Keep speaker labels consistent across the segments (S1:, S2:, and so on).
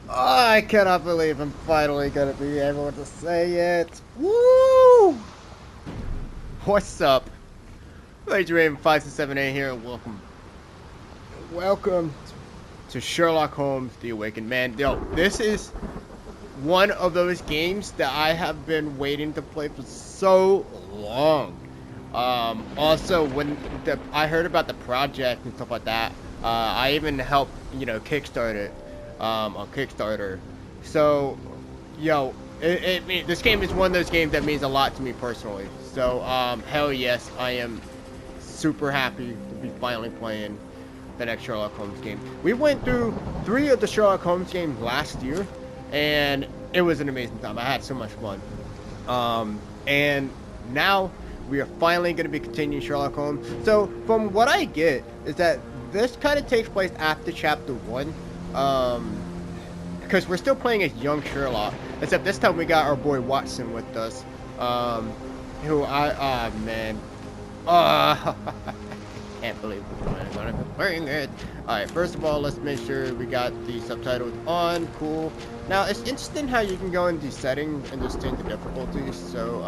S1: Oh, I cannot believe I'm finally gonna be able to say it. Woo! What's up? Adrian 578 here, and welcome to Sherlock Holmes: The Awakened. Man, yo, this is one of those games that I have been waiting to play for so long. Also, when I heard about the project and stuff like that, I even helped, kickstart it, on Kickstarter. So, yo, this game is one of those games that means a lot to me personally. So, hell yes, I am super happy to be finally playing the next Sherlock Holmes game. We went through 3 of the Sherlock Holmes games last year, and it was an amazing time. I had so much fun. And now we are finally going to be continuing Sherlock Holmes. So from what I get is that this kind of takes place after chapter 1. Because we're still playing as young Sherlock, except this time we got our boy Watson with us. Man. Can't believe we're gonna be playing it. Alright, first of all, let's make sure we got the subtitles on. Cool. Now, it's interesting how you can go into settings and just change the difficulties. So,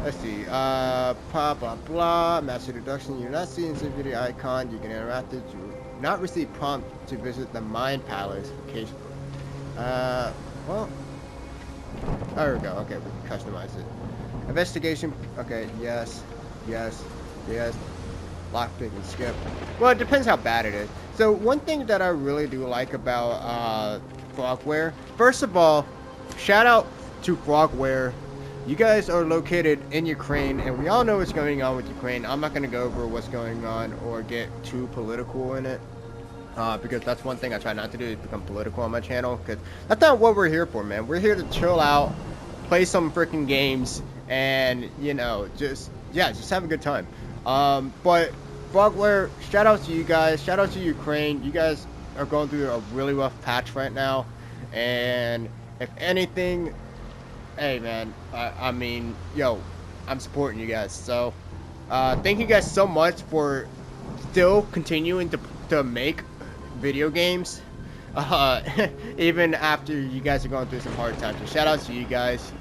S1: let's see. Blah, blah, blah. Master deduction. You're not seeing the video icon. You can interact with it. You not receive prompt to visit the Mind Palace occasionally. Well, there we go. Okay, we can customize it. Investigation. Okay, yes. Lockpick and skip. Well, it depends how bad it is. So one thing that I really do like about Frogware, first of all, shout out to Frogware. You guys are located in Ukraine, and we all know what's going on with Ukraine. I'm not going to go over what's going on or get too political in it, because that's one thing I try not to do, is become political on my channel, because that's not what we're here for, man. We're here to chill out, play some freaking games, and, just have a good time. But Frogware, shout out to you guys. Shout out to Ukraine. You guys are going through a really rough patch right now. And if anything, hey man, I mean, yo, I'm supporting you guys. So, thank you guys so much for still continuing to make video games. Even after you guys are going through some hard times. So shout out to you guys.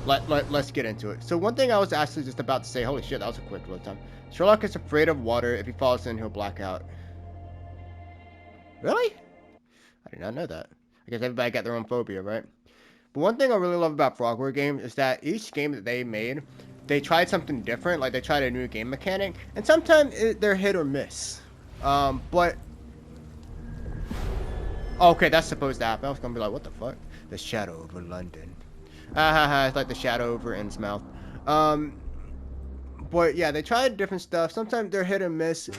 S1: Let's get into it. So one thing I was actually just about to say, holy shit, that was a quick little time. Sherlock is afraid of water. If he falls in, he'll black out. Really? I did not know that. I guess everybody got their own phobia, right? But one thing I really love about Frogware games is that each game that they made, they tried something different. Like, they tried a new game mechanic. And sometimes they're hit or miss. But... Okay, that's supposed to happen. I was gonna be like, what the fuck? The shadow over London. It's like the shadow over Innsmouth. But yeah, they tried different stuff. Sometimes they're hit or miss.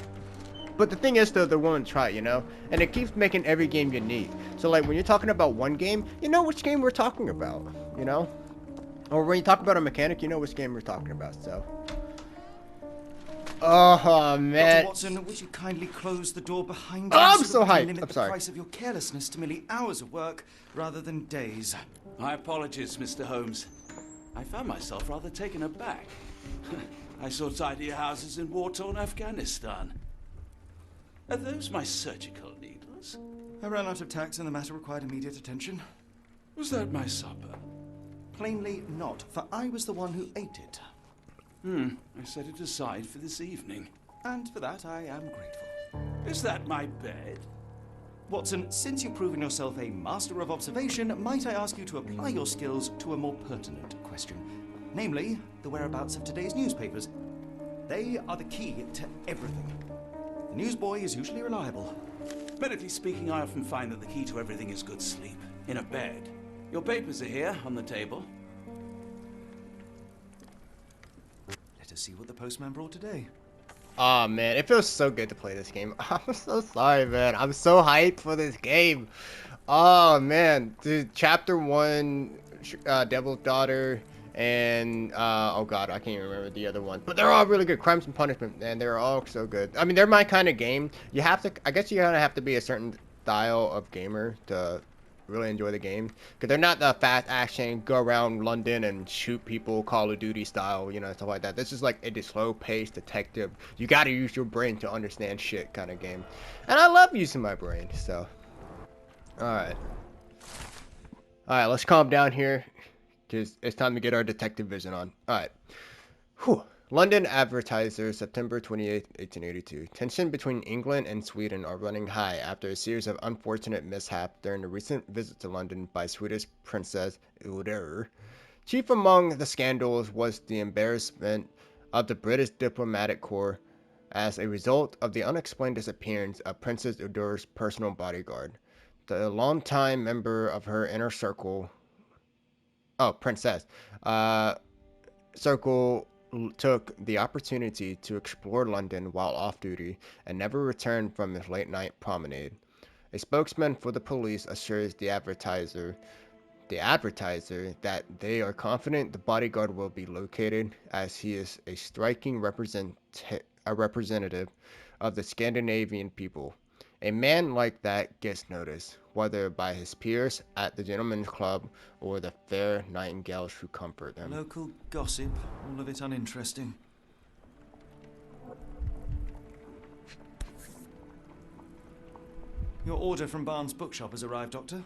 S1: But the thing is, though, they're willing to try, And it keeps making every game unique. So, like, when you're talking about one game, you know which game we're talking about, Or when you talk about a mechanic, you know which game we're talking about, so. Oh, man.
S2: Dr. Watson, would you kindly close the door behind
S1: Oh,
S2: you
S1: I'm
S2: so
S1: so
S2: that we can
S1: hyped.
S2: limit
S1: I'm
S2: the
S1: sorry.
S2: price of your carelessness to merely hours of work rather than days?
S3: My apologies, Mr. Holmes. I found myself rather taken aback. I saw tidier houses in war-torn Afghanistan. Are those my surgical needles?
S2: I ran out of tacks and the matter required immediate attention.
S3: Was that my supper?
S2: Plainly not, for I was the one who ate it.
S3: I set it aside for this evening.
S2: And for that I am grateful.
S3: Is that my bed?
S2: Watson, since you've proven yourself a master of observation, might I ask you to apply your skills to a more pertinent question? Namely, the whereabouts of today's newspapers. They are the key to everything. The newsboy is usually reliable.
S3: Medically speaking, I often find that the key to everything is good sleep. In a bed. Your papers are here, on the table.
S2: Let us see what the postman brought today.
S1: Oh man, it feels so good to play this game. I'm so sorry, man. I'm so hyped for this game. Oh man, dude, chapter 1, Devil's Daughter, and oh god, I can't even remember the other one. But they're all really good. Crimes and Punishment, and they're all so good. I mean, they're my kind of game. You have to, I guess you kind of have to be a certain style of gamer to really enjoy the game, because they're not the fast action go around London and shoot people Call of Duty style, stuff like that. This is like a slow paced detective, you got to use your brain to understand shit kind of game, and I love using my brain. So Alright. Alright, let's calm down here. Because it's time to get our detective vision on. Alright. Whew. London Advertiser, September 28, 1882. Tension between England and Sweden are running high after a series of unfortunate mishaps during a recent visit to London by Swedish Princess Ulrika. Chief among the scandals was the embarrassment of the British diplomatic corps as a result of the unexplained disappearance of Princess Ulrika's personal bodyguard. The longtime member of her inner circle, princess, circle took the opportunity to explore London while off duty and never returned from his late night promenade. A spokesman for the police assures the advertiser that they are confident the bodyguard will be located as he is a striking representative of the Scandinavian people. A man like that gets noticed, whether by his peers at the gentlemen's club or the fair nightingales who comfort them.
S2: Local gossip, all of it uninteresting. Your order from Barnes' bookshop has arrived, Doctor.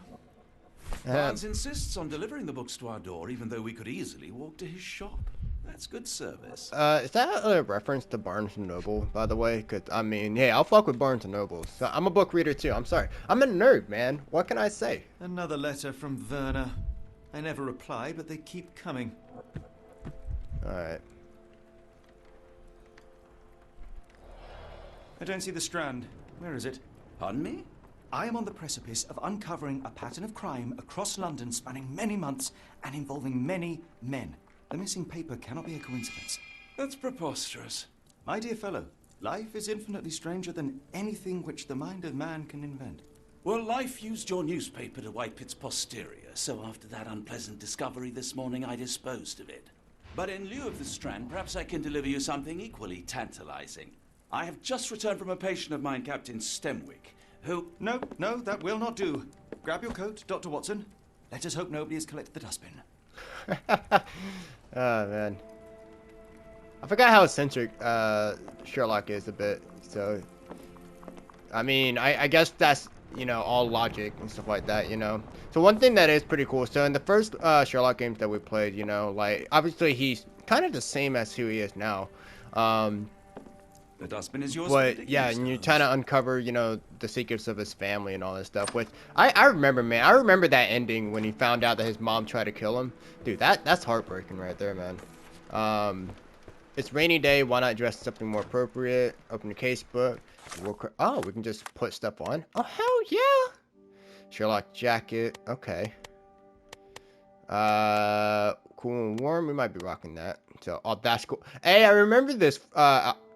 S3: Barnes insists on delivering the books to our door, even though we could easily walk to his shop. That's good service.
S1: Is that a reference to Barnes & Noble, by the way? Because, I mean, hey, I'll fuck with Barnes & Noble. So I'm a book reader, too. I'm sorry. I'm a nerd, man. What can I say?
S2: Another letter from Werner. I never reply, but they keep coming.
S1: Alright.
S2: I don't see the Strand. Where is it?
S3: Pardon me?
S2: I am on the precipice of uncovering a pattern of crime across London spanning many months and involving many men. The missing paper cannot be a coincidence.
S3: That's preposterous.
S2: My dear fellow, life is infinitely stranger than anything which the mind of man can invent.
S3: Well, life used your newspaper to wipe its posterior, so after that unpleasant discovery this morning, I disposed of it. But in lieu of the Strand, perhaps I can deliver you something equally tantalizing. I have just returned from a patient of mine, Captain Stemwick, who...
S2: No, that will not do. Grab your coat, Dr. Watson. Let us hope nobody has collected the dustbin.
S1: Oh, man. I forgot how eccentric Sherlock is a bit, so... I mean, I guess that's, you know, all logic and stuff like that, you know? So one thing that is pretty cool, so in the first Sherlock games that we played, you know, like, obviously he's kind of the same as who he is now.
S3: The dustbin is yours.
S1: But yeah, and you're trying to uncover, you know, the secrets of his family and all this stuff. Which I remember, man. I remember that ending when he found out that his mom tried to kill him. Dude, that's heartbreaking right there, man. It's rainy day. Why not dress something more appropriate? Open the casebook. Oh, we can just put stuff on. Oh hell yeah! Sherlock jacket. Okay. Cool and warm. We might be rocking that. So, oh, that's cool. Hey, I remember this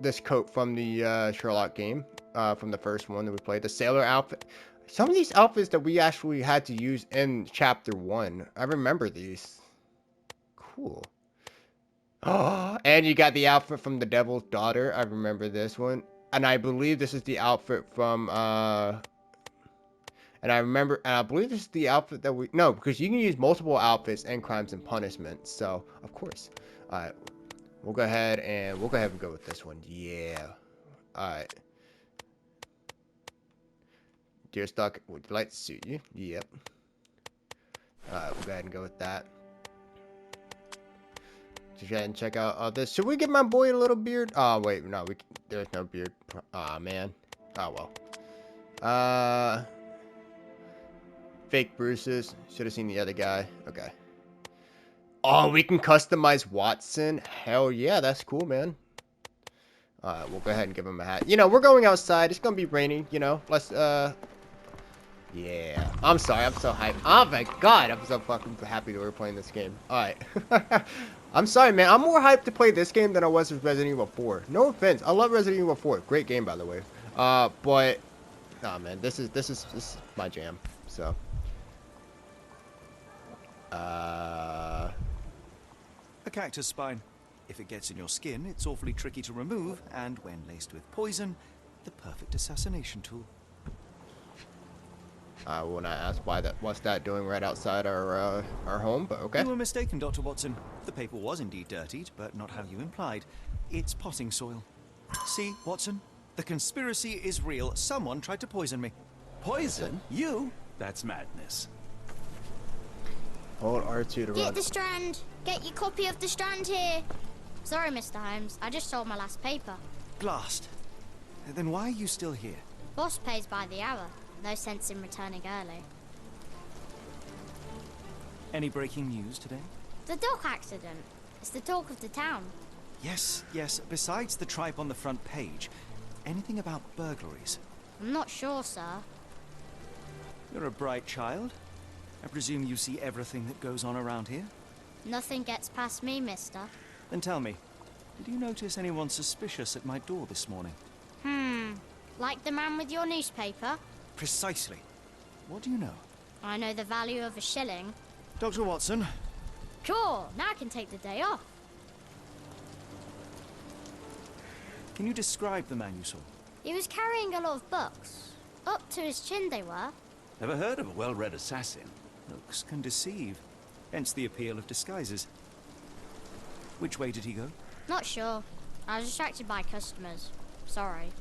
S1: this coat from the Sherlock game, from the first one that we played. The sailor outfit. Some of these outfits that we actually had to use in Chapter 1. I remember these. Cool. Oh, and you got the outfit from the Devil's Daughter. I remember this one. And I believe this is the outfit from, and I believe this is the outfit that no, because you can use multiple outfits in Crimes and Punishment. So, of course. Alright, we'll go ahead and go with this one. Yeah. Alright. Deerstalker, would you like to suit you? Yep. Alright, we'll go ahead and go with that. Just go ahead and check out this. Should we give my boy a little beard? Oh, wait, no, there's no beard. Aw, man. Oh, well. Fake bruises. Should have seen the other guy. Okay. Oh, we can customize Watson. Hell yeah, that's cool, man. Alright, we'll go ahead and give him a hat. You know, we're going outside. It's gonna be raining, you know. Let's, yeah. I'm sorry, I'm so hyped. Oh my god, I'm so fucking happy that we're playing this game. Alright. I'm sorry, man. I'm more hyped to play this game than I was with Resident Evil 4. No offense. I love Resident Evil 4. Great game, by the way. But... Nah, man. This is my jam. So...
S2: A cactus spine. If it gets in your skin, it's awfully tricky to remove, and when laced with poison, the perfect assassination tool.
S1: I will not ask what's that doing right outside our home, but okay.
S2: You were mistaken, Dr. Watson. The paper was indeed dirtied, but not how you implied. It's potting soil. See, Watson? The conspiracy is real. Someone tried to poison me.
S3: Poison? You? That's madness.
S1: Hold R2 to run.
S4: Get the Strand. Get your copy of the Strand here. Sorry, Mr. Holmes. I just sold my last paper.
S2: Blast. Then why are you still here?
S4: Boss pays by the hour. No sense in returning early.
S2: Any breaking news today?
S4: The dock accident. It's the talk of the town.
S2: Yes. Besides the tripe on the front page, anything about burglaries?
S4: I'm not sure, sir.
S2: You're a bright child. I presume you see everything that goes on around here?
S4: Nothing gets past me, mister.
S2: Then tell me, did you notice anyone suspicious at my door this morning?
S4: Like the man with your newspaper?
S2: Precisely. What do you know?
S4: I know the value of a shilling.
S2: Dr. Watson.
S4: Cool, now I can take the day off.
S2: Can you describe the man you saw?
S4: He was carrying a lot of books. Up to his chin they were.
S3: Ever heard of a well-read assassin?
S2: Looks can deceive. Hence the appeal of disguises. Which way did he go?
S4: Not sure. I was distracted by customers. Sorry.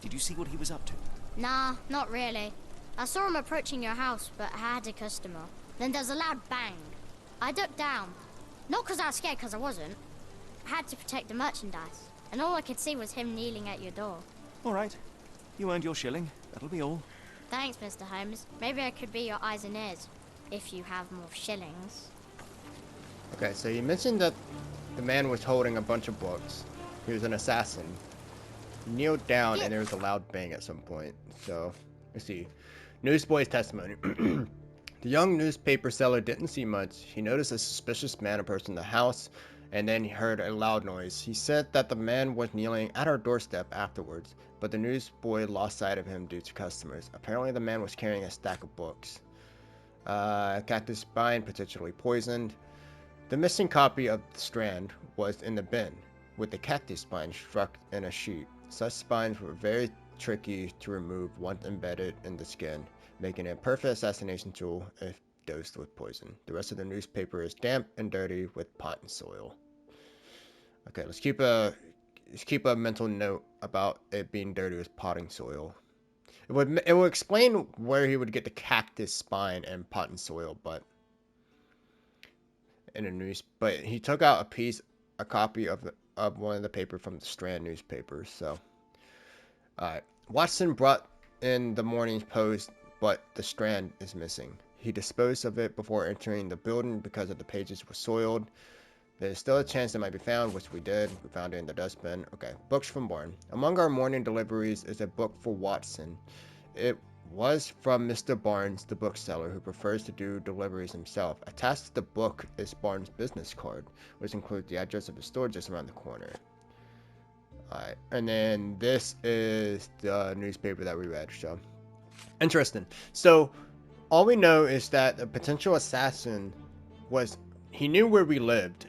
S2: Did you see what he was up to?
S4: Nah, not really. I saw him approaching your house, but I had a customer. Then there's a loud bang. I ducked down. Not because I was scared, because I wasn't. I had to protect the merchandise. And all I could see was him kneeling at your door.
S2: All right. You earned your shilling. That'll be all.
S4: Thanks, Mr. Holmes. Maybe I could be your eyes and ears, if you have more shillings.
S1: Okay, so you mentioned that the man was holding a bunch of books. He was an assassin. He kneeled down and there was a loud bang at some point. So, let's see. Newsboy's testimony. The young newspaper seller didn't see much. He noticed a suspicious man approaching the house, and then he heard a loud noise. He said that the man was kneeling at our doorstep afterwards, but the newsboy lost sight of him due to customers. Apparently the man was carrying a stack of books. Cactus spine, potentially poisoned. The missing copy of the Strand was in the bin, with the cactus spine struck in a sheet. Such spines were very tricky to remove once embedded in the skin, making it a perfect assassination tool if dosed with poison. The rest of the newspaper is damp and dirty with pot and soil. Okay, let's keep a mental note about it being dirty with potting soil. It would explain where he would get the cactus spine and pot and soil, but but he took out a copy of one of the paper from the Strand newspaper. So, alright, Watson brought in the morning's post, but the Strand is missing. He disposed of it before entering the building because of the pages were soiled. There's still a chance it might be found, which we did. We found it in the dustbin. Okay, books from Barn. Among our morning deliveries is a book for Watson. It was from Mr. Barnes, the bookseller, who prefers to do deliveries himself. Attached to the book is Barnes' business card, which includes the address of his store just around the corner. Alright, and then this is the newspaper that we read, so interesting. So all we know is that the potential assassin he knew where we lived.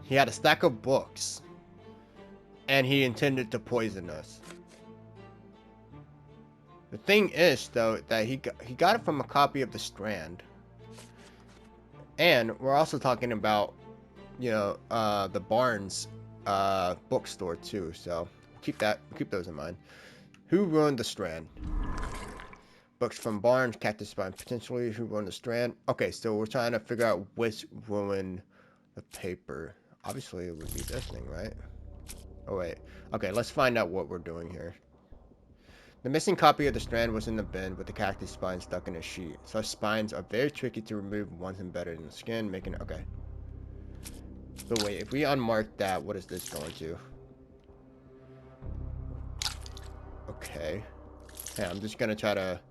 S1: He had a stack of books, and he intended to poison us. The thing is, though, that he got it from a copy of the Strand, and we're also talking about, you know, the Barnes bookstore too. So keep those in mind. Who ruined the Strand? Books from Barnes, Cactus Spine, potentially. Who ruined the Strand? Okay, so we're trying to figure out which ruined the paper. Obviously, it would be this thing, right? Oh wait. Okay, let's find out what we're doing here. The missing copy of the Strand was in the bin with the cactus spine stuck in a sheet. Such spines are very tricky to remove once embedded in the skin, making it okay. But wait, if we unmark that, what is this going to? Okay. Yeah, I'm just gonna try to...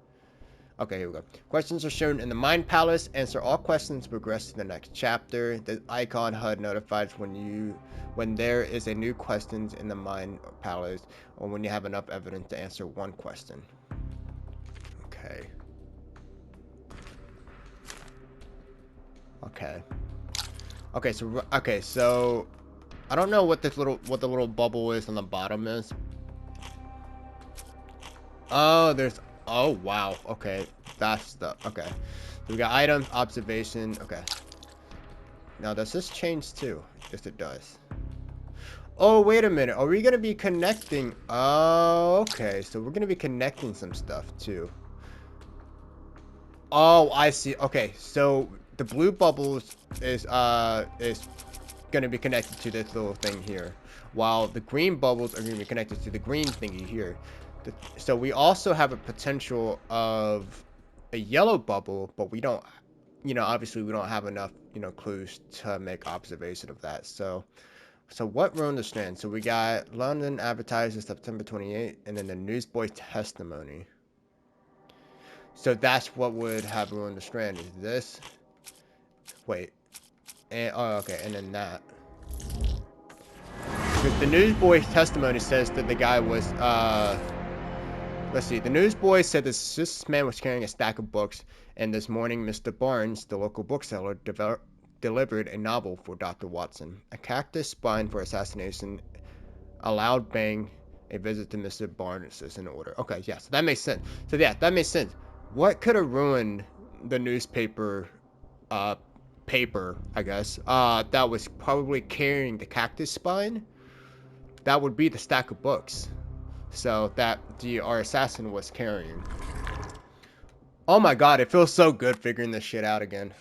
S1: Okay, here we go. Questions are shown in the Mind Palace. Answer all questions, progress to the next chapter. The icon HUD notifies when there is a new question in the Mind Palace, or when you have enough evidence to answer one question. Okay. Okay, so I don't know what the little bubble is on the bottom is. Oh wow, okay, that's the okay. So we got items, observation. Okay, now does this change too? Yes, it does. Oh, wait a minute, are we gonna be connecting? Oh, okay, so we're gonna be connecting some stuff too. Oh, I see. Okay, so the blue bubbles is gonna be connected to this little thing here, while the green bubbles are gonna be connected to the green thingy here. So we also have a potential of a yellow bubble, but we don't, obviously we don't have enough, clues to make observation of that. So what ruined the strand? So we got London advertised September 28th, and then the newsboy testimony. So that's what would have ruined the strand. Is this? Wait. And oh, okay, and then that. Because the newsboy's testimony says that the guy was let's see. The newsboy said this man was carrying a stack of books, and this morning Mr. Barnes, the local bookseller, delivered a novel for Dr. Watson. A cactus spine for assassination. A loud bang. A visit to Mr. Barnes is in order. Okay, yeah, so that makes sense. So yeah, that makes sense. What could have ruined the newspaper paper, I guess, that was probably carrying the cactus spine? That would be the stack of books. So that our assassin was carrying. Oh my god, it feels so good figuring this shit out again.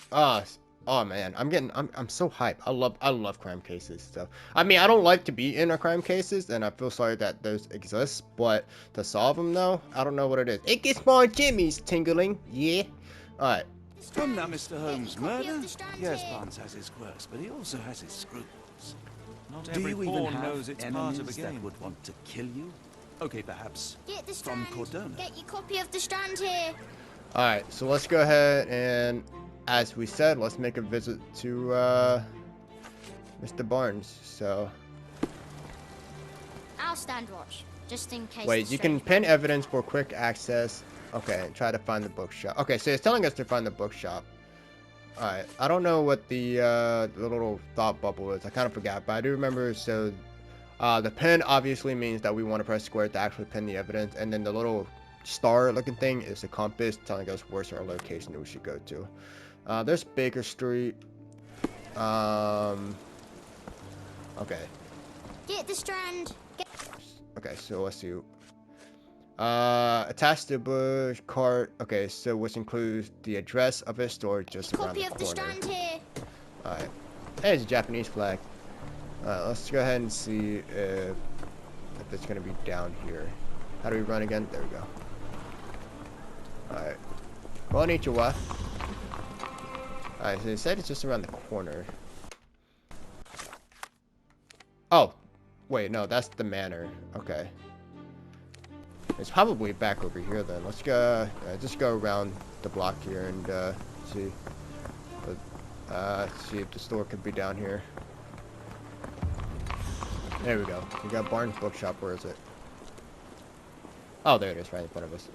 S1: Oh man, I'm so hyped. I love crime cases. So I mean, I don't like to be in a crime cases, and I feel sorry that those exist. But to solve them though, I don't know what it is. It gets my jimmies tingling. Yeah. All right.
S3: Come now, Mr. Holmes.
S4: Copy of
S3: Murder?
S4: the Strand
S3: Yes,
S4: here.
S3: Barnes has his quirks, but he also has his scruples.
S2: Not
S3: Do
S2: every
S3: you even
S2: pawn
S3: have
S2: knows it's part
S3: enemies
S2: of a
S3: that
S2: game.
S3: would want to kill you?
S2: Okay, perhaps.
S4: Get the
S3: From
S4: Strand.
S3: Cordona.
S4: Get your copy of the Strand here.
S1: All right. So let's go ahead and, as we said, let's make a visit to Mr. Barnes. So.
S4: I'll stand watch, just in case.
S1: Wait,
S4: the
S1: you can
S4: strange
S1: pin
S4: man-
S1: evidence for quick access. Okay, try to find the bookshop. Okay, so it's telling us to find the bookshop. Alright, I don't know what the little thought bubble is. I kind of forgot, but I do remember. So, the pin obviously means that we want to press square to actually pin the evidence, and then the little star-looking thing is the compass telling us where's our location that we should go to. There's Baker Street. Okay.
S4: Get the Strand. Get
S1: Okay, so let's see. Attached to bush cart. Okay, so which includes the address of a store just around
S4: copy
S1: the
S4: of the
S1: corner.
S4: Strand here.
S1: Alright. There's a Japanese flag. Let's go ahead and see if it's gonna be down here. How do we run again? There we go. Alright. Konnichiwa. Alright, so they said it's just around the corner. Oh, wait, no, that's the manor. Okay. It's probably back over here then. Let's go, just go around the block here and see. See if the store could be down here. There we go. We got Barnes Bookshop. Where is it? Oh, there it is, right in front of us.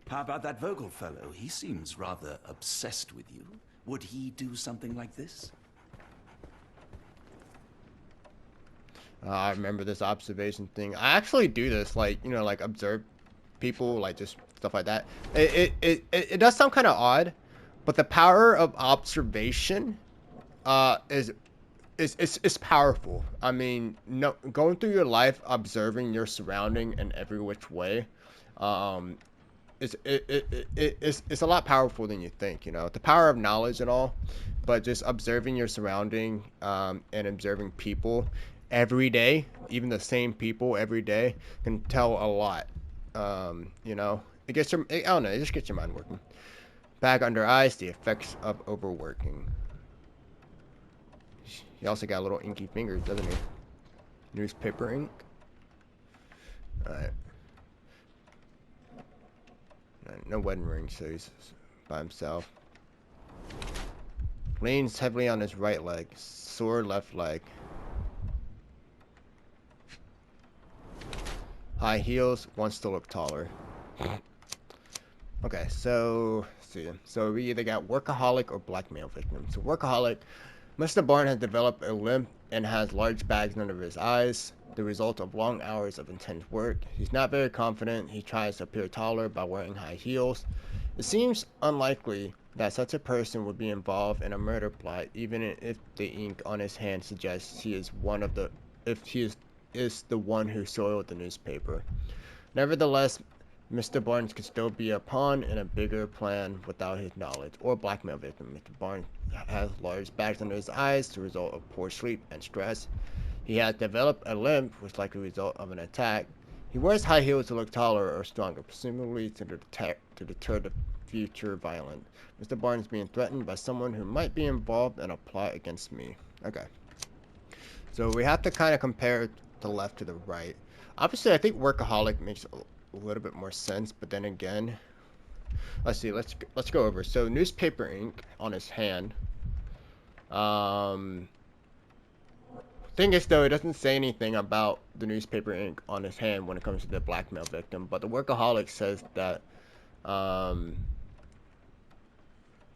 S3: How about that Vogel fellow? He seems rather obsessed with you. Would he do something like this?
S1: I remember this observation thing. I actually do this, like, like observe people, like just stuff like that. It does sound kind of odd, but the power of observation is powerful. I mean, no, going through your life observing your surrounding in every which way, it's a lot powerful than you think. The power of knowledge and all, but just observing your surrounding and observing people every day, even the same people every day, can tell a lot. It gets your, I don't know, it just gets your mind working. Bag under eyes, the effects of overworking. He also got little inky fingers, doesn't he? Newspaper ink. Alright. No wedding ring, so he's by himself. Leans heavily on his right leg. Sore left leg. High heels, wants to look taller. Okay, so let's see. So we either got workaholic or blackmail victim. So workaholic, Mr. Barnes has developed a limp and has large bags under his eyes, the result of long hours of intense work. He's not very confident. He tries to appear taller by wearing high heels. It seems unlikely that such a person would be involved in a murder plot, even if the ink on his hand suggests he is one of the if he is the one who soiled the newspaper. Nevertheless, Mr. Barnes could still be a pawn in a bigger plan without his knowledge, or blackmail victim. Mr. Barnes has large bags under his eyes, the result of poor sleep and stress. He has developed a limp, which is likely a result of an attack. He wears high heels to look taller or stronger, presumably to deter the future violence. Mr. Barnes being threatened by someone who might be involved in a plot against me. Okay. So we have to kind of compare the left to the right. Obviously, I think workaholic makes a little bit more sense, but then again, let's see. Let's go over. So newspaper ink on his hand. Thing is, though, it doesn't say anything about the newspaper ink on his hand when it comes to the blackmail victim. But the workaholic says that.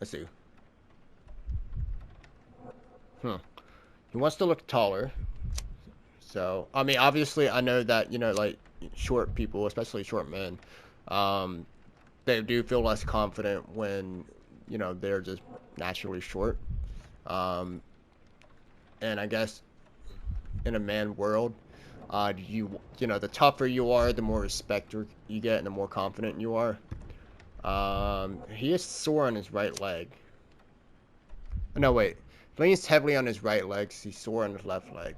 S1: Let's see. He wants to look taller. So, I mean, obviously, I know that, you know, like, short people, especially short men, they do feel less confident when, you know, they're just naturally short. And I guess in a man world, you know, the tougher you are, the more respect you get and the more confident you are. He is sore on his right leg. No, wait. He leans heavily on his right leg. He's sore on his left leg.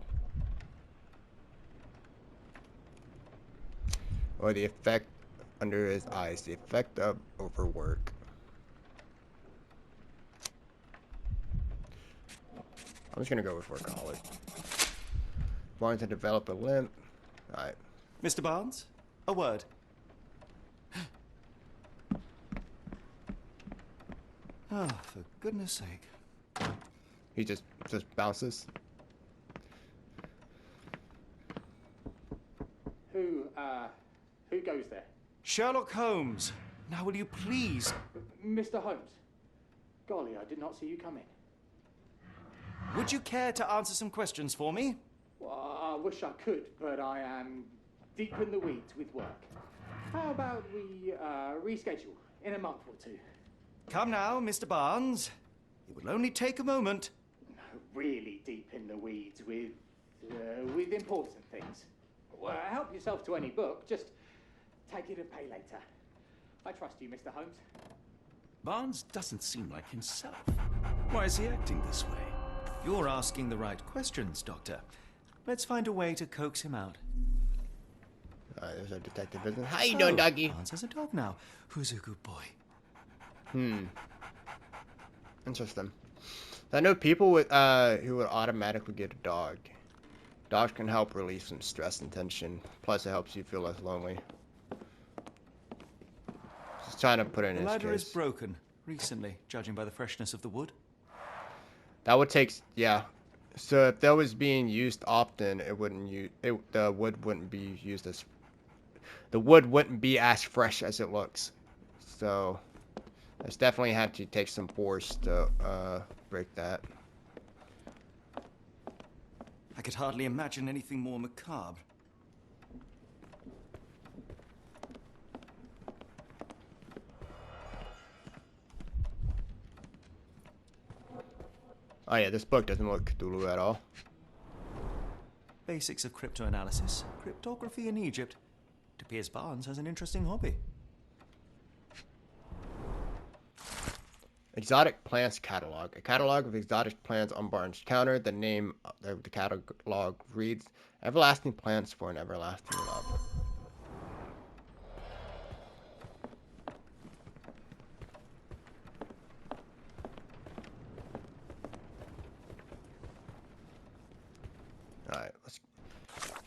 S1: Or the effect under his eyes. The effect of overwork. I'm just gonna go with workaholic. Barnes to develop a limp. Alright.
S2: Mr. Barnes, a word. Oh, for goodness sake.
S1: He just bounces.
S5: Who goes there?
S2: Sherlock Holmes. Now will you please...
S5: Mr. Holmes. Golly, I did not see you come in.
S2: Would you care to answer some questions for me?
S5: Well, I wish I could, but I am deep in the weeds with work. How about we reschedule in a month or two?
S2: Come now, Mr. Barnes. It will only take a moment.
S5: Really deep in the weeds with important things. Well, help yourself to any book. Just take it and pay later. I trust you, Mr. Holmes.
S3: Barnes doesn't seem like himself. Why is he acting this way?
S2: You're asking the right questions, Doctor. Let's find a way to coax him out.
S1: Alright, there's our detective business. How you doing, doggy?
S2: Barnes has a dog now. Who's a good boy?
S1: Interesting. I know people with who would automatically get a dog. Dogs can help release some stress and tension. Plus, it helps you feel less lonely. Just trying to put it in
S2: The
S1: his
S2: ladder is
S1: case.
S2: broken recently, judging by the freshness of the wood.
S1: That would take, yeah. So if that was being used often, the wood wouldn't be used as, the wood wouldn't be as fresh as it looks. So it's definitely had to take some force to break that.
S2: I could hardly imagine anything more macabre.
S1: Oh yeah, this book doesn't look Cthulhu at all.
S2: Basics of cryptoanalysis. Cryptography in Egypt. It appears Barnes has an interesting hobby.
S1: Exotic plants catalog. A catalog of exotic plants on Barnes' counter. The name of the catalog reads, "Everlasting plants for an everlasting love." Alright,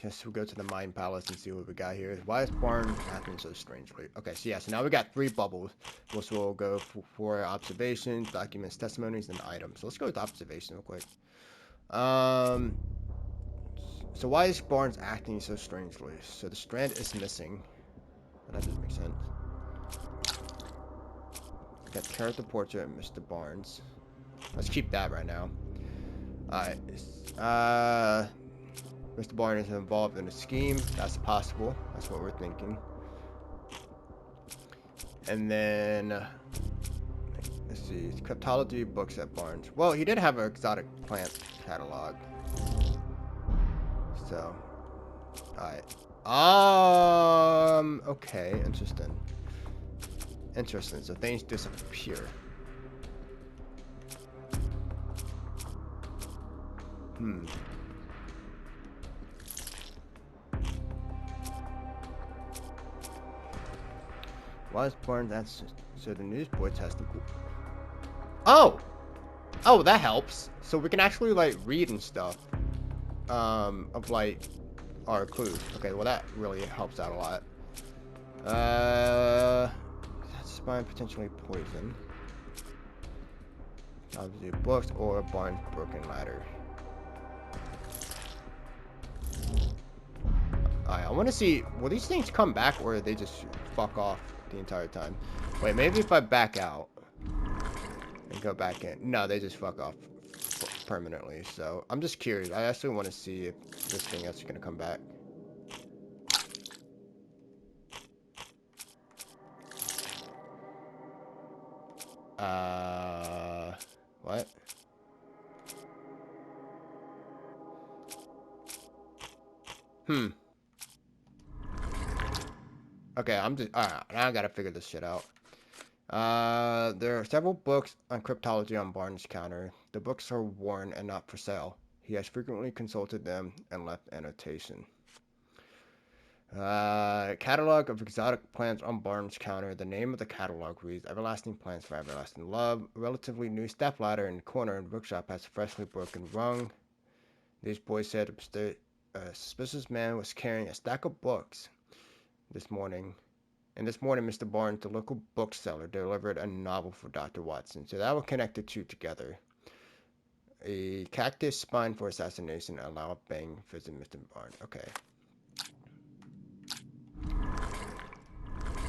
S1: guess we'll go to the Mind Palace and see what we got here. Why is Barnes acting so strangely? Okay, so yeah, so now we got 3 bubbles. Which will go for observations, documents, testimonies, and items. So let's go with observation real quick. So why is Barnes acting so strangely? So the strand is missing. That doesn't make sense. Got character portrait of Mr. Barnes. Let's keep that right now. Alright. Mr. Barnes is involved in a scheme. That's possible. That's what we're thinking. And then Let's see. Cryptology books at Barnes. Well, he did have an exotic plant catalog. So, alright. Okay, interesting. Interesting. So things disappear. Why is Barnes that's so the newsboy testing? Oh! Oh, that helps. So we can actually like read and stuff. Of like our clues. Okay, well that really helps out a lot. That's spine potentially poison. Obviously books or Barnes broken ladder. Alright, I want to see, will these things come back or they just fuck off the entire time? Wait, maybe if I back out and go back in. No, they just fuck off permanently. So I'm just curious. I actually want to see if this thing is going to come back. What? Okay, I'm just, alright, now I gotta figure this shit out. There are several books on cryptology on Barnes' counter. The books are worn and not for sale. He has frequently consulted them and left annotation. Catalog of exotic plants on Barnes' counter. The name of the catalog reads, Everlasting Plants for Everlasting Love. Relatively new step ladder in the corner in the bookshop has a freshly broken rung. These boys said a suspicious man was carrying a stack of books this morning. And this morning, Mr. Barnes, the local bookseller, delivered a novel for Dr. Watson. So that will connect the two together. A cactus spine for assassination. A loud bang visit Mr. Barnes. Okay.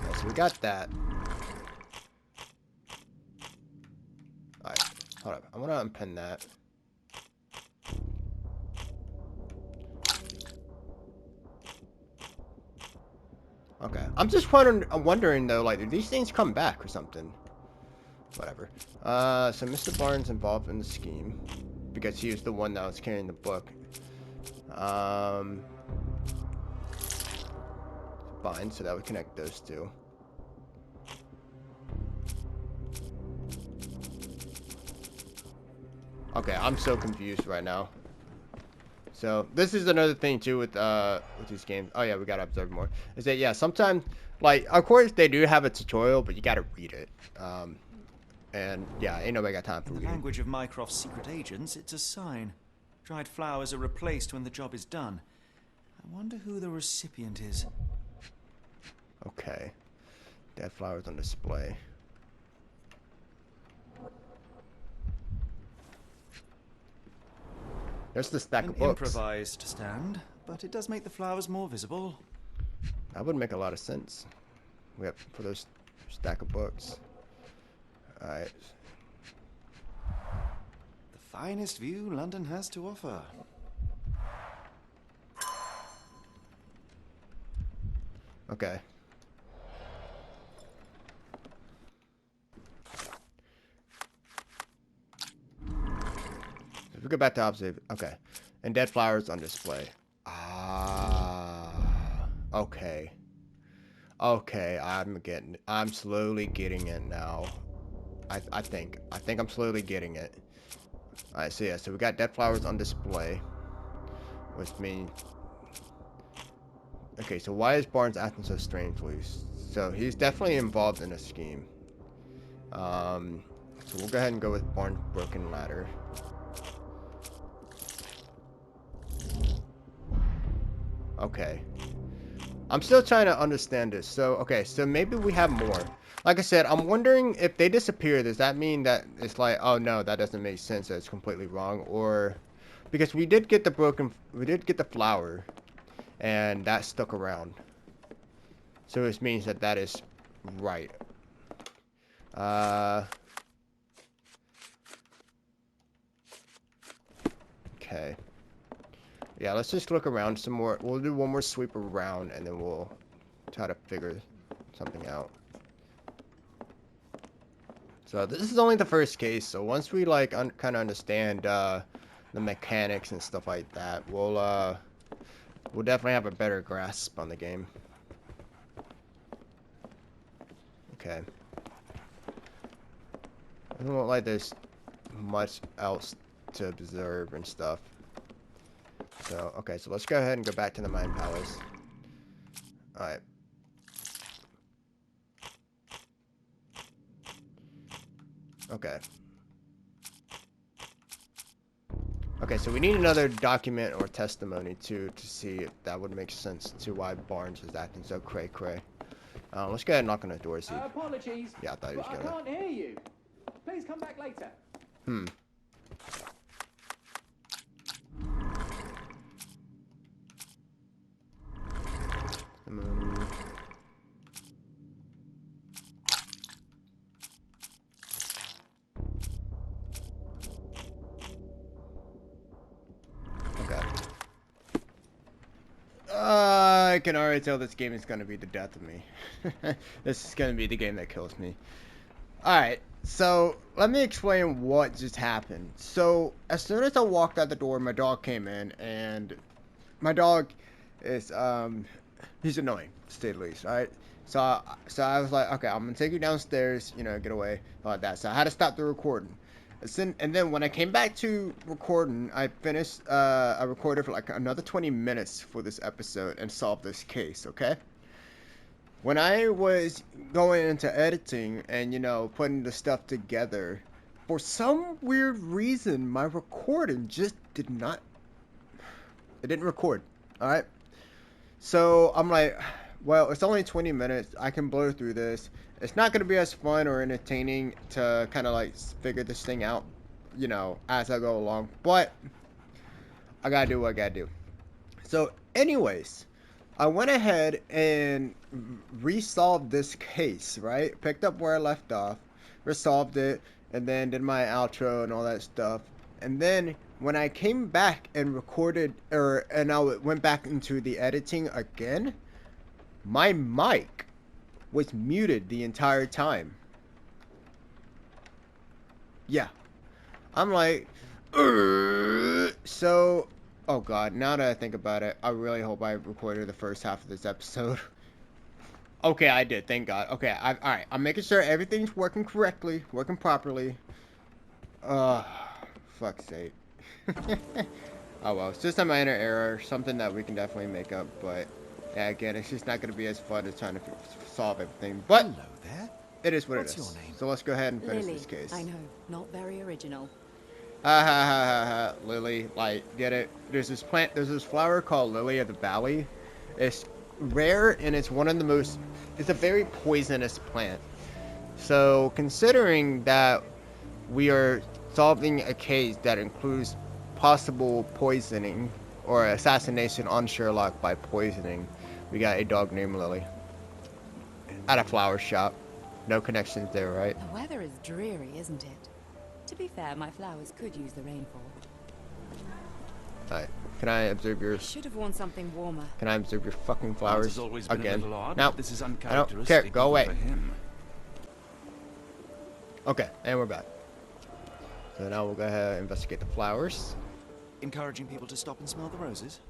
S1: Alright, so we got that. Alright, hold up. I want to unpin that. Okay, I'm just wondering though, like, do these things come back or something? Whatever. So Mr. Barnes involved in the scheme because he was the one that was carrying the book. Fine, so that would connect those two. Okay, I'm so confused right now. So this is another thing too with these games. Oh yeah, we gotta observe more. Is that yeah? Sometimes, like, of course they do have a tutorial, but you gotta read it. And yeah, ain't nobody got time for
S2: In the
S1: reading.
S2: language of Mycroft's secret agents, it's a sign. Dried flowers are replaced when the job is done. I wonder who the recipient is.
S1: Okay, dead flowers on display. There's the stack
S2: An
S1: of books.
S2: improvised stand, but it does make the flowers more visible.
S1: That would make a lot of sense. We have for those stack of books. Alright.
S2: The finest view London has to offer.
S1: Okay. If we go back to observe, okay. And dead flowers on display. Ah. Okay. Okay, I'm slowly getting it now. I think I'm slowly getting it. Alright, so yeah, so we got dead flowers on display. Which means... Okay, so why is Barnes acting so strangely? So he's definitely involved in a scheme. So we'll go ahead and go with Barnes' broken ladder. Okay. I'm still trying to understand this. So, okay, so maybe we have more. Like I said, I'm wondering if they disappear, does that mean that it's like, oh no, that doesn't make sense, that's completely wrong? Or, because we did get the flower, and that stuck around. So this means that that is right. Okay. Yeah, let's just look around some more. We'll do one more sweep around, and then we'll try to figure something out. So this is only the first case, so once we like kind of understand the mechanics and stuff like that, we'll definitely have a better grasp on the game. Okay. Doesn't look like there's much else to observe and stuff. So, okay, so let's go ahead and go back to the Mine Palace. Alright. Okay. Okay, so we need another document or testimony to see if that would make sense to why Barnes is acting so cray-cray. Let's go ahead and knock on the door, see.
S5: Apologies.
S1: Yeah, I thought he was
S5: but
S1: gonna.
S5: I can't hear you. Please come back later.
S1: Hmm. Okay. I can already tell this game is gonna be the death of me. This is gonna be the game that kills me. Alright, so let me explain what just happened. So as soon as I walked out the door, my dog came in, and my dog is he's annoying, to say the least. Alright, so I was like, okay, I'm gonna take you downstairs, you know, get away like that. So I had to stop the recording. And then when I came back to recording, I finished I recorded for like another 20 minutes for this episode and solved this case. Okay. When I was going into editing and, you know, putting the stuff together, for some weird reason, my recording just it didn't record. Alright? So, I'm like, well, it's only 20 minutes. I can blow through this. It's not going to be as fun or entertaining to kind of like figure this thing out, you know, as I go along. But, I got to do what I got to do. So, anyways, I went ahead and resolved this case, right? Picked up where I left off, resolved it, and then did my outro and all that stuff. And then when I came back and recorded, and I went back into the editing again, my mic was muted the entire time. Yeah. I'm like, so... Oh god, now that I think about it, I really hope I recorded the first half of this episode. Okay, I did, thank god. Okay, alright, I'm making sure everything's working correctly, working properly. Fuck's sake. Oh well, it's just a minor error, something that we can definitely make up, but yeah, again, it's just not going to be as fun as trying to solve everything, but
S2: Hello there.
S1: it is what
S2: What's
S1: it is.
S2: your name?
S1: So let's go ahead and finish
S6: Lily,
S1: this case.
S6: I know, not very original.
S1: Ha ha ha ha ha, Lily, like, get it? There's this flower called Lily of the Valley. It's rare and it's one of the most, it's a very poisonous plant. So, considering that we are solving a case that includes possible poisoning or assassination on Sherlock by poisoning, we got a dog named Lily. At a flower shop. No connections there, right?
S6: The weather is dreary, isn't it? To be fair, my flowers could use the rainfall.
S1: Alright, can I observe your...
S6: Should have worn something warmer.
S1: Can I observe your fucking
S3: Art
S1: flowers
S3: has always been
S1: again?
S3: a little odd.
S1: No,
S3: This is
S1: I don't care.
S3: uncharacteristic
S1: Go away.
S3: for him.
S1: Okay, and we're back. So now we'll go ahead and investigate the flowers.
S2: Encouraging people to stop and smell the roses?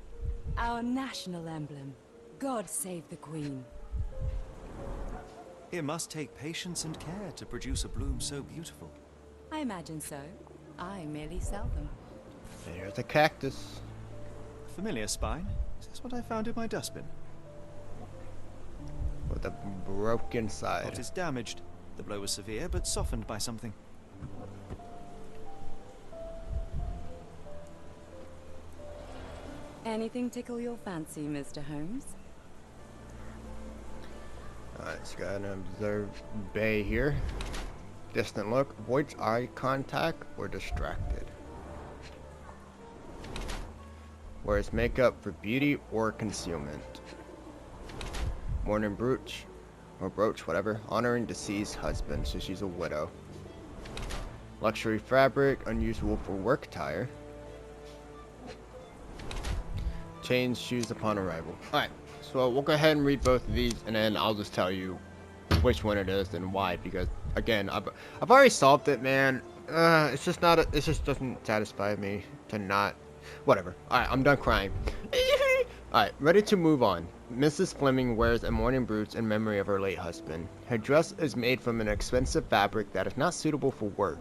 S6: Our national emblem. God save the Queen.
S2: It must take patience and care to produce a bloom so beautiful.
S6: I imagine so. I merely sell them.
S1: There's a cactus.
S2: Familiar spine? Is this what I found in my dustbin?
S1: With a broken
S2: Pot
S1: side.
S2: is damaged. The blow was severe, but softened by something.
S6: Anything tickle your fancy, Mr. Holmes?
S1: Alright, let's go ahead and observe Bay here. Distant look, avoids eye contact or distracted. Wears makeup for beauty or concealment. Mourning brooch, or brooch, whatever, honoring deceased husband, so she's a widow. Luxury fabric, unusual for work attire. Change shoes upon arrival. Alright, so we'll go ahead and read both of these, and then I'll just tell you which one it is and why, because again, I've already solved it, man. It's just not. It just doesn't satisfy me to not. Whatever. All right, I'm done crying. All right, ready to move on. Mrs. Fleming wears a mourning brooch in memory of her late husband. Her dress is made from an expensive fabric that is not suitable for work.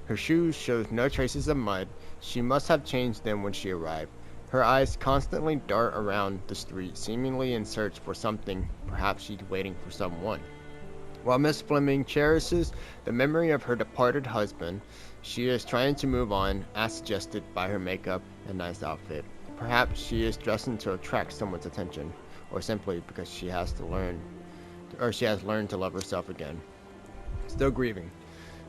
S1: Her shoes shows no traces of mud. She must have changed them when she arrived. Her eyes constantly dart around the street, seemingly in search for something. Perhaps she's waiting for someone. While Miss Fleming cherishes the memory of her departed husband, she is trying to move on, as suggested by her makeup and nice outfit. Perhaps she is dressing to attract someone's attention, or simply because she has learned to love herself again. Still grieving.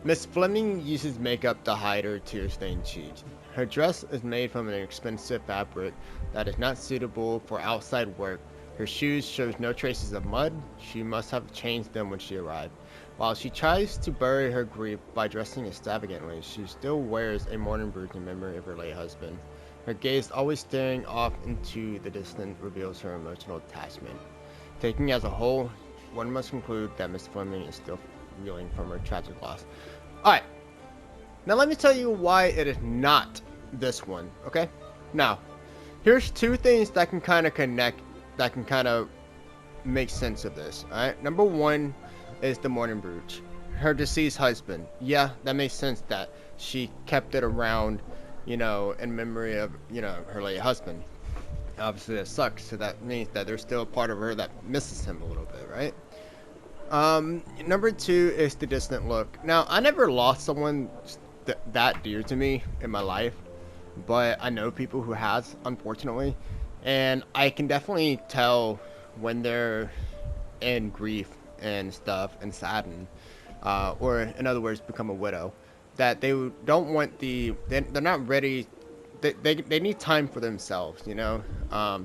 S1: Miss Fleming uses makeup to hide her tear-stained cheeks. Her dress is made from an expensive fabric that is not suitable for outside work. Her shoes shows no traces of mud. She must have changed them when she arrived. While she tries to bury her grief by dressing extravagantly, she still wears a mourning brooch in memory of her late husband. Her gaze, always staring off into the distance, reveals her emotional attachment. Taken as a whole, one must conclude that Miss Fleming is still reeling from her tragic loss. Alright, now let me tell you why it is not this one, okay? Now, here's two things that can kind of connect, that can kind of make sense of this, alright? Number one is the mourning brooch. Her deceased husband. Yeah, that makes sense that she kept it around, you know, in memory of, you know, her late husband. Obviously that sucks, so that means that there's still a part of her that misses him a little bit, right? Number two is the distant look. Now, I never lost someone that dear to me in my life, but I know people who has, unfortunately, and I can definitely tell when they're in grief and stuff and saddened, or in other words, become a widow, that they don't want they're not ready. They need time for themselves, you know,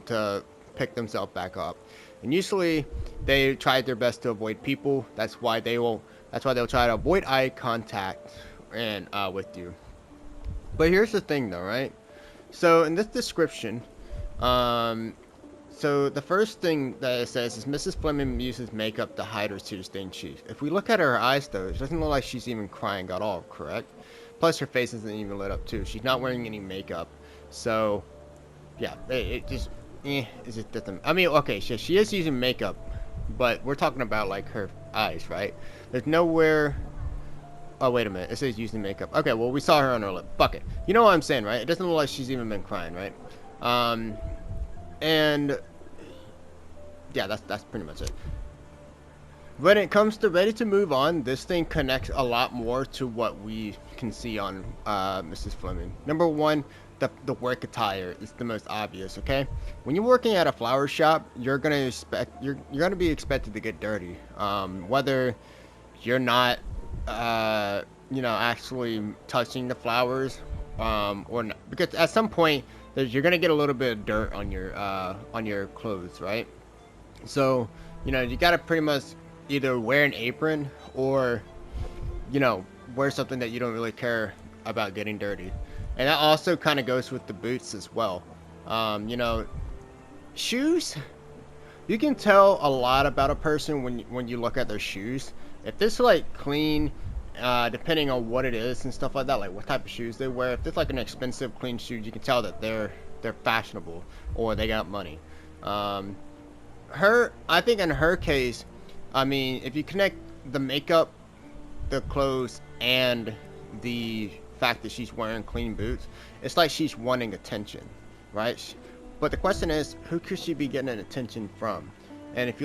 S1: to pick themselves back up. And usually they try their best to avoid people. That's why they'll try to avoid eye contact and with you. But here's the thing though, right? So in this description, so the first thing that it says is Mrs. Fleming uses makeup to hide her tear-stained cheeks. If we look at her eyes though, it doesn't look like she's even crying at all, correct? Plus her face isn't even lit up too. She's not wearing any makeup. So yeah, it just is it different? I mean, okay, she is using makeup, but we're talking about like her eyes, right? There's nowhere. Oh wait a minute, it says using makeup. Okay, well we saw her on her lip. Fuck it. You know what I'm saying, right? It doesn't look like she's even been crying, right? And yeah, that's pretty much it. When it comes to ready to move on, this thing connects a lot more to what we can see on Mrs. Fleming. Number one, the work attire is the most obvious. Okay, when you're working at a flower shop, you're gonna be expected to get dirty, whether you're not you know, actually touching the flowers or not, because at some point you're gonna get a little bit of dirt on your clothes, right? So you know, you gotta pretty much either wear an apron or, you know, wear something that you don't really care about getting dirty. And that also kind of goes with the boots as well. You know, shoes, you can tell a lot about a person when you look at their shoes. If it's like clean, depending on what it is and stuff like that, like what type of shoes they wear. If it's like an expensive clean shoe, you can tell that they're fashionable or they got money. I think in her case, I mean, if you connect the makeup, the clothes, and the fact that she's wearing clean boots, it's like she's wanting attention, right? But the question is, who could she be getting attention from? And if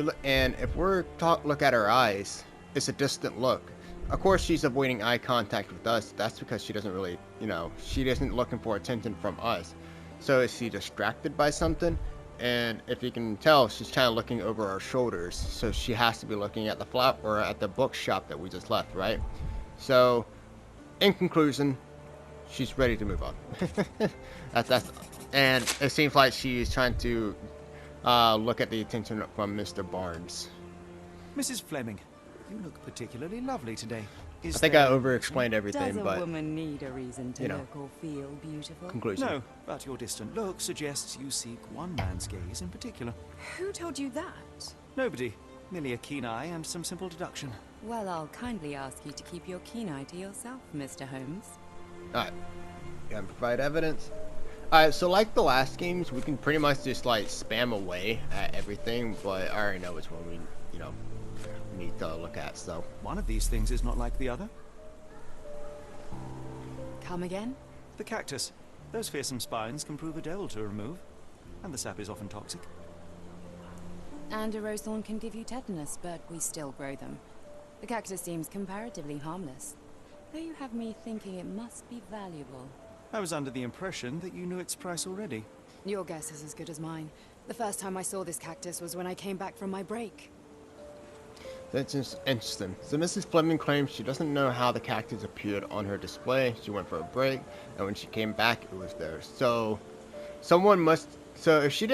S1: we're look at her eyes, it's a distant look. Of course, she's avoiding eye contact with us. That's because she doesn't really, you know, she isn't looking for attention from us. So is she distracted by something? And if you can tell, she's kind of looking over our shoulders, so she has to be looking at the flap or at the bookshop that we just left, right? So, in conclusion, she's ready to move on. that's and it seems like she's trying to look at the attention from Mr. Barnes.
S2: Mrs. Fleming, you look particularly lovely today.
S1: I think I over-explained everything,
S6: Does a
S1: but
S6: woman need a reason to
S1: you know,
S6: look or feel beautiful?
S1: conclusion.
S2: No, but your distant look suggests you seek one man's gaze in particular.
S6: Who told you that?
S2: Nobody. Merely a keen eye and some simple deduction.
S6: Well, I'll kindly ask you to keep your keen eye to yourself, Mr. Holmes.
S1: Alright. Gotta provide evidence. Alright, so like the last games, we can pretty much just like spam away at everything, but I already know which one we, need to look at, so.
S2: One of these things is not like the other.
S6: Come again?
S2: The cactus. Those fearsome spines can prove a devil to remove, and the sap is often toxic.
S6: And a rose thorn can give you tetanus, but we still grow them. The cactus seems comparatively harmless, though you have me thinking it must be valuable.
S2: I was under the impression that you knew its price already.
S6: Your guess is as good as mine. The first time I saw this cactus was when I came back from my break.
S1: That's just interesting. So Mrs. Fleming claims she doesn't know how the cactus appeared on her display. She went for a break, and when she came back, it was there. So, someone must. So if she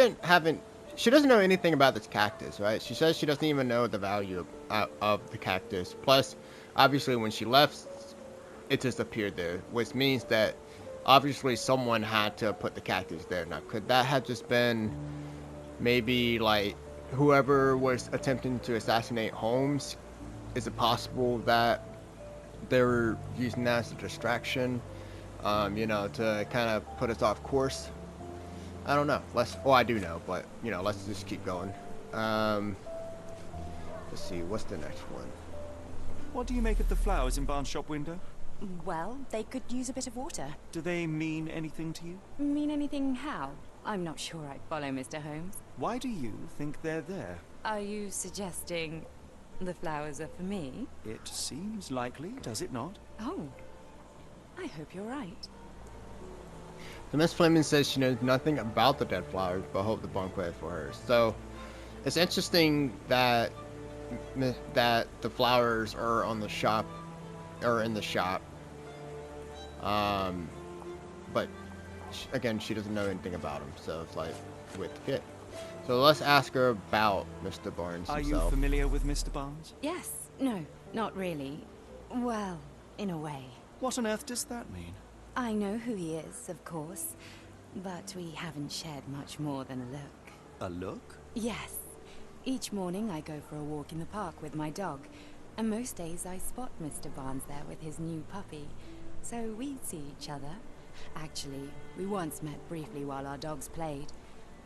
S1: she doesn't know anything about this cactus, right? She says she doesn't even know the value of the cactus. Plus, obviously, when she left, it just appeared there, which means that obviously someone had to put the cactus there. Now, could that have just been maybe like whoever was attempting to assassinate Holmes? Is it possible that they were using that as a distraction, to kind of put us off course? I don't know. I do know, but, let's just keep going. Let's see, what's the next one?
S2: What do you make of the flowers in Barnes' shop window?
S6: Well, they could use a bit of water.
S2: Do they mean anything to you?
S6: Mean anything how? I'm not sure I follow, Mr. Holmes.
S2: Why do you think they're there?
S6: Are you suggesting the flowers are for me?
S2: It seems likely, does it not?
S6: Oh, I hope you're right.
S1: So Miss Fleming says she knows nothing about the dead flowers, but hope the banquet is for her. So it's interesting that the flowers are on the shop, or in the shop. But again, she doesn't know anything about them, so it's like with the kid. So let's ask her about Mr. Barnes
S2: Are
S1: himself.
S2: you familiar with Mr. Barnes?
S6: Yes. No, not really. Well, in a way.
S2: What on earth does that mean?
S6: I know who he is, of course, but we haven't shared much more than a look.
S2: A look?
S6: Yes. Each morning I go for a walk in the park with my dog, and most days I spot Mr. Barnes there with his new puppy, so we see each other. Actually, we once met briefly while our dogs played.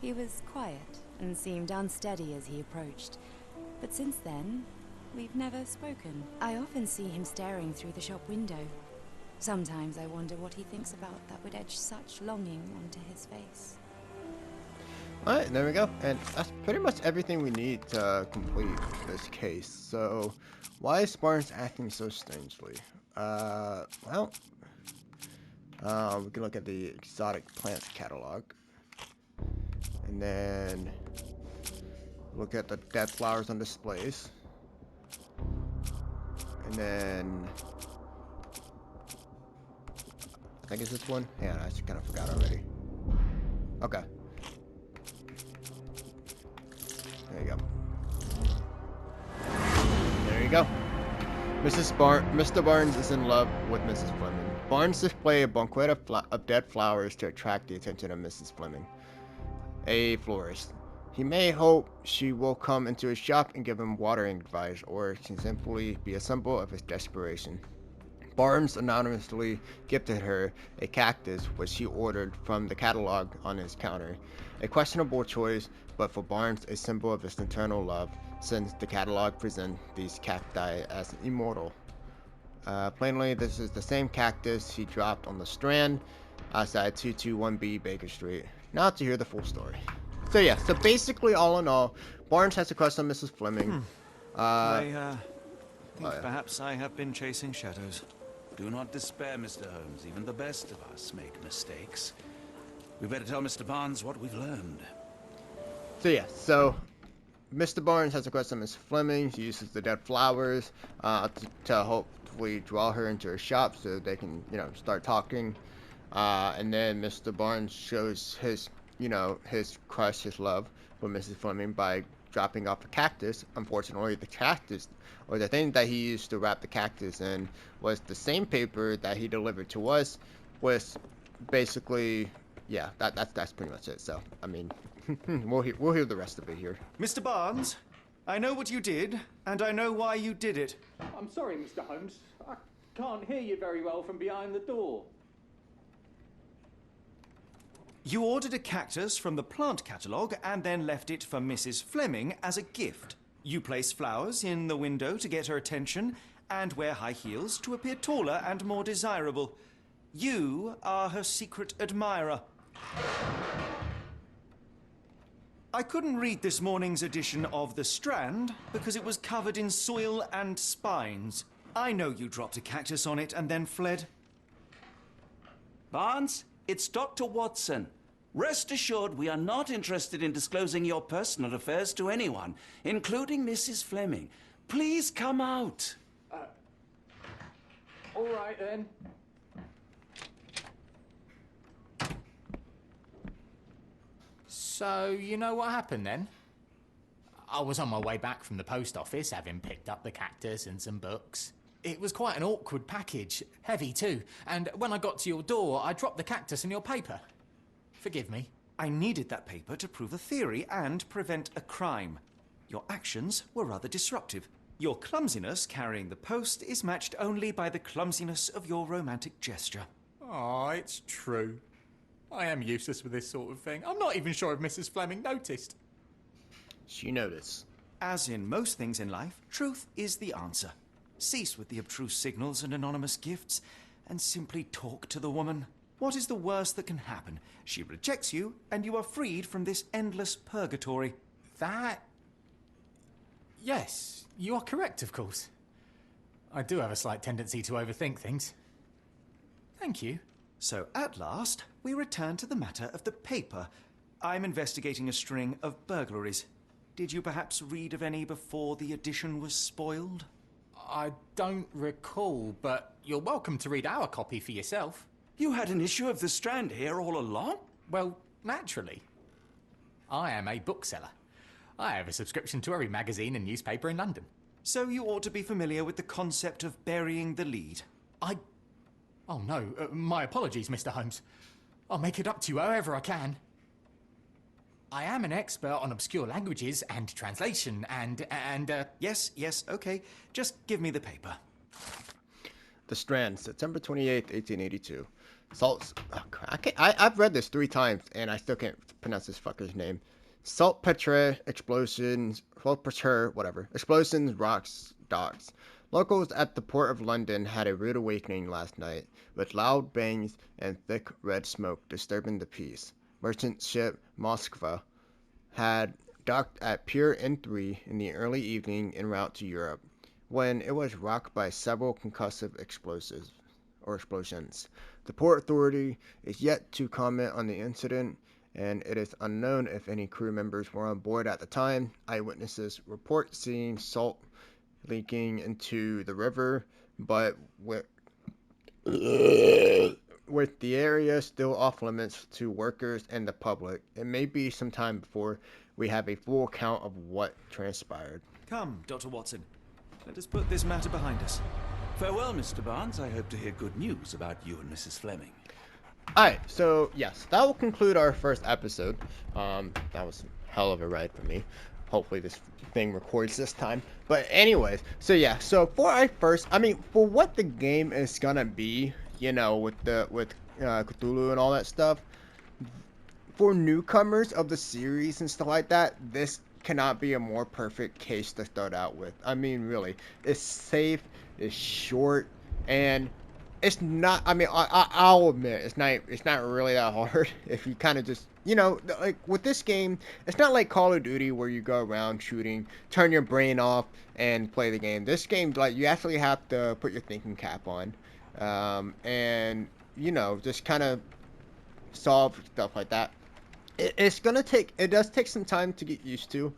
S6: He was quiet and seemed unsteady as he approached, but since then, we've never spoken. I often see him staring through the shop window. Sometimes I wonder what he thinks about that would etch such longing onto his face.
S1: Alright, there we go. And that's pretty much everything we need to complete this case. So, why is Barnes acting so strangely? We can look at the exotic plants catalog. And then look at the dead flowers on displays. And then I think it's this one. Yeah, I just kind of forgot already. Okay. There you go. There you go. Mr. Barnes is in love with Mrs. Fleming. Barnes displays a bouquet of dead flowers to attract the attention of Mrs. Fleming, a florist. He may hope she will come into his shop and give him watering advice, or it can simply be a symbol of his desperation. Barnes anonymously gifted her a cactus, which he ordered from the catalog on his counter. A questionable choice, but for Barnes, a symbol of his eternal love, since the catalog presents these cacti as immortal. Plainly, this is the same cactus he dropped on the Strand outside 221B Baker Street. Now to hear the full story. So yeah, so basically, all in all, Barnes has a crush on Mrs. Fleming.
S2: I think perhaps I have been chasing shadows.
S3: Do not despair, Mr. Holmes. Even the best of us make mistakes. We better tell Mr. Barnes what we've learned.
S1: So yeah, so Mr. Barnes has a crush on Miss Fleming. He uses the dead flowers to hopefully draw her into her shop so they can, start talking. And then Mr. Barnes shows his crush, his love for Mrs. Fleming by dropping off a cactus. Unfortunately, the cactus, or the thing that he used to wrap the cactus in, was the same paper that he delivered to us. Was basically, yeah, that's pretty much it. So, I mean, we'll hear the rest of it here.
S2: Mr. Barnes, I know what you did, and I know why you did it.
S5: I'm sorry, Mr. Holmes. I can't hear you very well from behind the door.
S2: You ordered a cactus from the plant catalogue and then left it for Mrs. Fleming as a gift. You place flowers in the window to get her attention and wear high heels to appear taller and more desirable. You are her secret admirer. I couldn't read this morning's edition of The Strand because it was covered in soil and spines. I know you dropped a cactus on it and then fled.
S3: Barnes, it's Dr. Watson. Rest assured, we are not interested in disclosing your personal affairs to anyone, including Mrs. Fleming. Please come out.
S5: All right, then.
S7: So, you know what happened then? I was on my way back from the post office, having picked up the cactus and some books. It was quite an awkward package, heavy too, and when I got to your door, I dropped the cactus and your paper. Forgive me.
S2: I needed that paper to prove a theory and prevent a crime. Your actions were rather disruptive. Your clumsiness carrying the post is matched only by the clumsiness of your romantic gesture.
S7: Oh, it's true. I am useless with this sort of thing. I'm not even sure if Mrs. Fleming noticed.
S1: She noticed.
S2: As in most things in life, truth is the answer. Cease with the abstruse signals and anonymous gifts, and simply talk to the woman. What is the worst that can happen? She rejects you, and you are freed from this endless purgatory.
S7: That... Yes, you are correct, of course. I do have a slight tendency to overthink things. Thank you.
S2: So, at last, we return to the matter of the paper. I'm investigating a string of burglaries. Did you perhaps read of any before the edition was spoiled?
S7: I don't recall, but you're welcome to read our copy for yourself.
S3: You had an issue of The Strand here all along?
S7: Well, naturally. I am a bookseller. I have a subscription to every magazine and newspaper in London.
S2: So you ought to be familiar with the concept of burying the lead.
S7: Oh no, my apologies, Mr. Holmes. I'll make it up to you however I can. I am an expert on obscure languages and translation and.
S2: Yes, okay. Just give me the paper.
S1: The Strand, September 28th, 1882. Salts. Oh, I've read this 3 times and I still can't pronounce this fucker's name. Saltpetre explosions. Saltpetre, whatever. Explosions, rocks, docks. Locals at the Port of London had a rude awakening last night, with loud bangs and thick red smoke disturbing the peace. Merchant ship Moskva had docked at Pier N3 in the early evening en route to Europe, when it was rocked by several concussive explosions. The Port Authority is yet to comment on the incident, and it is unknown if any crew members were on board at the time. Eyewitnesses report seeing salt leaking into the river, but with the area still off limits to workers and the public, it may be some time before we have a full account of what transpired.
S2: Come, Dr. Watson. Let us put this matter behind us.
S3: Farewell, Mr. Barnes. I hope to hear good news about you and Mrs. Fleming.
S1: Alright, so yes, that will conclude our first episode. That was a hell of a ride for me. Hopefully this thing records this time. But anyways, so yeah, so for what the game is gonna be, you know, with Cthulhu and all that stuff, for newcomers of the series and stuff like that, this cannot be a more perfect case to start out with. I mean, really, it's safe, it's short, and it's not. I mean, I'll admit it's not really that hard if you kind of just, you know, like with this game, it's not like Call of Duty where you go around shooting, turn your brain off, and play the game. This game, like, you actually have to put your thinking cap on, and you know, just kind of solve stuff like that. It does take some time to get used to.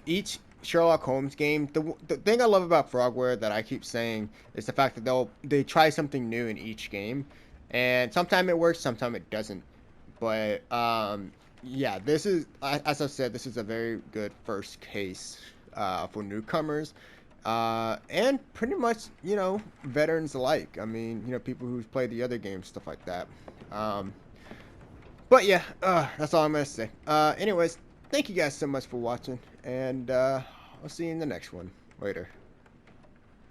S1: Each Sherlock Holmes game, the thing I love about Frogware that I keep saying is the fact that they try something new in each game, and sometimes it works, sometimes it doesn't. But yeah, this is, as I said, this is a very good first case for newcomers, and pretty much, you know, veterans alike. I mean, you know, people who've played the other games, stuff like that. But yeah, that's all I'm gonna say. Anyways, thank you guys so much for watching, and I'll see you in the next one. Later.